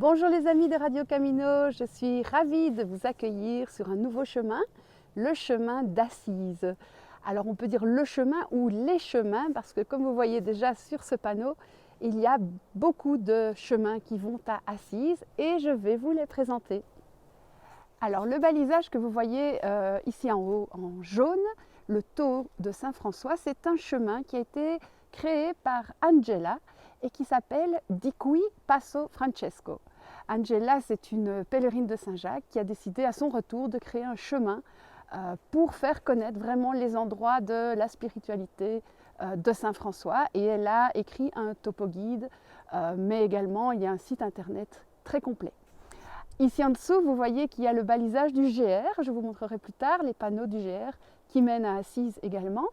Bonjour les amis de Radio Camino, je suis ravie de vous accueillir sur un nouveau chemin, le chemin d'Assise. Alors on peut dire le chemin ou les chemins parce que comme vous voyez déjà sur ce panneau, il y a beaucoup de chemins qui vont à Assise et je vais vous les présenter. Alors le balisage que vous voyez ici en haut en jaune, le Tau de Saint-François, c'est un chemin qui a été créé par Angela et qui s'appelle Di Qui Passo Francesco. Angela, c'est une pèlerine de Saint-Jacques qui a décidé à son retour de créer un chemin pour faire connaître vraiment les endroits de la spiritualité de Saint-François. Et elle a écrit un topo-guide, mais également il y a un site internet très complet. Ici en dessous, vous voyez qu'il y a le balisage du GR, je vous montrerai plus tard les panneaux du GR qui mènent à Assise également.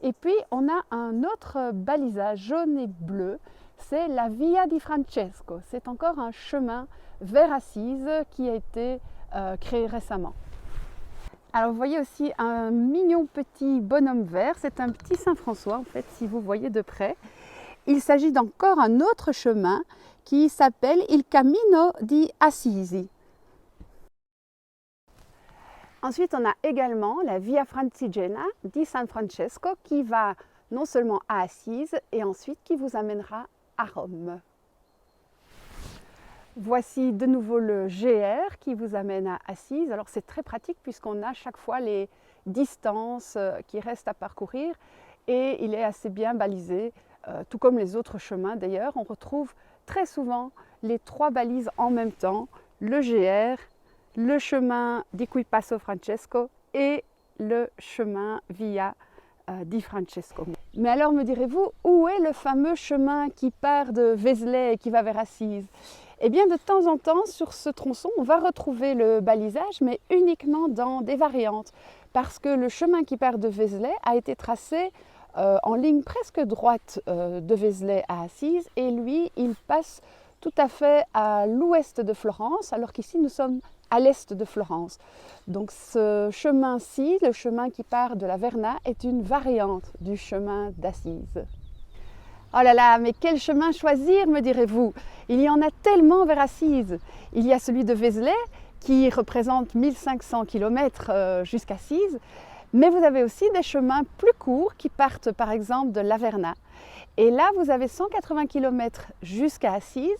Et puis on a un autre balisage jaune et bleu, c'est la Via di Francesco. C'est encore un chemin vers Assise qui a été créé récemment. Alors vous voyez aussi un mignon petit bonhomme vert, c'est un petit Saint-François en fait si vous voyez de près. Il s'agit d'encore un autre chemin qui s'appelle Il Cammino di Assisi. Ensuite, on a également la Via Francigena di San Francesco qui va non seulement à Assise et ensuite qui vous amènera à Rome. Voici de nouveau le GR qui vous amène à Assise. Alors c'est très pratique puisqu'on a chaque fois les distances qui restent à parcourir et il est assez bien balisé, tout comme les autres chemins d'ailleurs. On retrouve très souvent les trois balises en même temps, le GR, le chemin di Qui Passo Francesco et le chemin Via di Francesco. Mais alors me direz-vous, où est le fameux chemin qui part de Vézelay et qui va vers Assise? Eh bien de temps en temps sur ce tronçon on va retrouver le balisage mais uniquement dans des variantes parce que le chemin qui part de Vézelay a été tracé en ligne presque droite de Vézelay à Assise et lui il passe tout à fait à l'ouest de Florence alors qu'ici nous sommes à l'est de Florence. Donc ce chemin-ci, le chemin qui part de la Verna, est une variante du chemin d'Assise. Oh là là, mais quel chemin choisir, me direz-vous? Il y en a tellement vers Assise. Il y a celui de Vézelay qui représente 1500 km jusqu'à Assise, mais vous avez aussi des chemins plus courts qui partent par exemple de la Verna. Et là, vous avez 180 km jusqu'à Assise,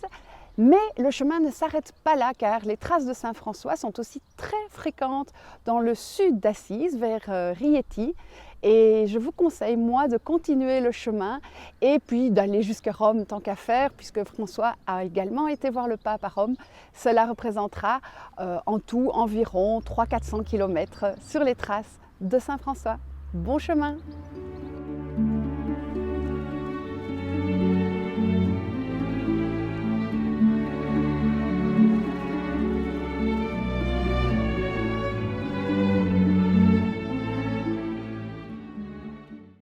mais le chemin ne s'arrête pas là car les traces de Saint-François sont aussi très fréquentes dans le sud d'Assise, vers Rieti. Et je vous conseille, moi, de continuer le chemin et puis d'aller jusqu'à Rome tant qu'à faire, puisque François a également été voir le pape à Rome. Cela représentera en tout environ 300-400 km sur les traces de Saint-François. Bon chemin!